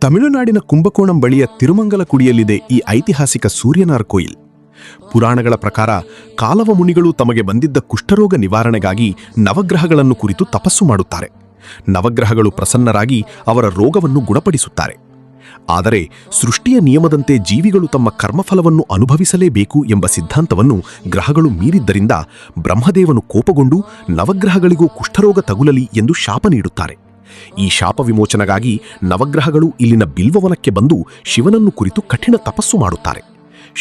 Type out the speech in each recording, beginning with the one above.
ತಮಿಳುನಾಡಿನ ಕುಂಭಕೋಣಂ ಬಳಿಯ ತಿರುಮಂಗಲಕುಡಿಯಲ್ಲಿದೆ ಈ ಐತಿಹಾಸಿಕ ಸೂರ್ಯನಾರ್ ಕೋಯಿಲ್. ಪುರಾಣಗಳ ಪ್ರಕಾರ ಕಾಲವ ಮುನಿಗಳು ತಮಗೆ ಬಂದಿದ್ದ ಕುಷ್ಠರೋಗ ನಿವಾರಣೆಗಾಗಿ ನವಗ್ರಹಗಳನ್ನು ಕುರಿತು ತಪಸ್ಸು ಮಾಡುತ್ತಾರೆ. ನವಗ್ರಹಗಳು ಪ್ರಸನ್ನರಾಗಿ ಅವರ ರೋಗವನ್ನು ಗುಣಪಡಿಸುತ್ತಾರೆ. ಆದರೆ ಸೃಷ್ಟಿಯ ನಿಯಮದಂತೆ ಜೀವಿಗಳು ತಮ್ಮ ಕರ್ಮಫಲವನ್ನು ಅನುಭವಿಸಲೇಬೇಕು ಎಂಬ ಸಿದ್ಧಾಂತವನ್ನು ಗ್ರಹಗಳು ಮೀರಿದ್ದರಿಂದ ಬ್ರಹ್ಮದೇವನು ಕೋಪಗೊಂಡು ನವಗ್ರಹಗಳಿಗೂ ಕುಷ್ಠರೋಗ ತಗುಲಲಿ ಎಂದು ಶಾಪ ನೀಡುತ್ತಾರೆ. ಈ ಶಾಪ ವಿಮೋಚನೆಗಾಗಿ ನವಗ್ರಹಗಳು ಇಲ್ಲಿನ ಬಿಲ್ವವನಕ್ಕೆ ಬಂದು ಶಿವನನ್ನು ಕುರಿತು ಕಠಿಣ ತಪಸ್ಸು ಮಾಡುತ್ತಾರೆ.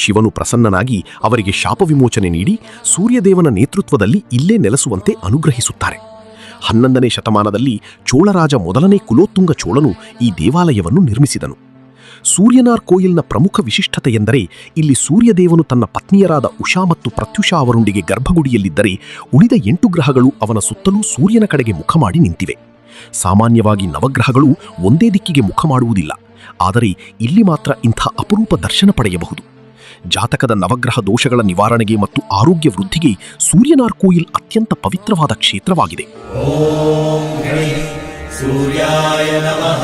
ಶಿವನು ಪ್ರಸನ್ನನಾಗಿ ಅವರಿಗೆ ಶಾಪ ವಿಮೋಚನೆ ನೀಡಿ ಸೂರ್ಯದೇವನ ನೇತೃತ್ವದಲ್ಲಿ ಇಲ್ಲೇ ನೆಲೆಸುವಂತೆ ಅನುಗ್ರಹಿಸುತ್ತಾರೆ. 11ನೇ ಶತಮಾನದಲ್ಲಿ ಚೋಳರಾಜ ಮೊದಲನೇ ಕುಲೋತ್ತುಂಗ ಚೋಳನು ಈ ದೇವಾಲಯವನ್ನು ನಿರ್ಮಿಸಿದನು. ಸೂರ್ಯನಾರ್ ಕೋಯಿಲ್ನ ಪ್ರಮುಖ ವಿಶಿಷ್ಟತೆ ಎಂದರೆ ಇಲ್ಲಿ ಸೂರ್ಯದೇವನು ತನ್ನ ಪತ್ನಿಯರಾದ ಉಷಾ ಮತ್ತು ಪ್ರತ್ಯುಷಾ ಅವರೊಂದಿಗೆ ಗರ್ಭಗುಡಿಯಲ್ಲಿದ್ದರೆ ಉಳಿದ 8 ಗ್ರಹಗಳು ಅವನ ಸುತ್ತಲೂ ಸೂರ್ಯನ ಕಡೆಗೆ ಮುಖ ಮಾಡಿ ನಿಂತಿವೆ. ಸಾಮಾನ್ಯವಾಗಿ ನವಗ್ರಹಗಳು ಒಂದೇ ದಿಕ್ಕಿಗೆ ಮುಖ ಮಾಡುವುದಿಲ್ಲ, ಆದರೆ ಇಲ್ಲಿ ಮಾತ್ರ ಇಂಥ ಅಪರೂಪ ದರ್ಶನ ಪಡೆಯಬಹುದು. ಜಾತಕದ ನವಗ್ರಹ ದೋಷಗಳ ನಿವಾರಣೆಗೆ ಮತ್ತು ಆರೋಗ್ಯ ವೃದ್ಧಿಗೆ ಸೂರ್ಯನಾರ್ ಕೋಯಿಲ್ ಅತ್ಯಂತ ಪವಿತ್ರವಾದ ಕ್ಷೇತ್ರವಾಗಿದೆ. ಓಂ ಗಣೇಶ್ ಸೂರ್ಯಾಯ ನಮಃ.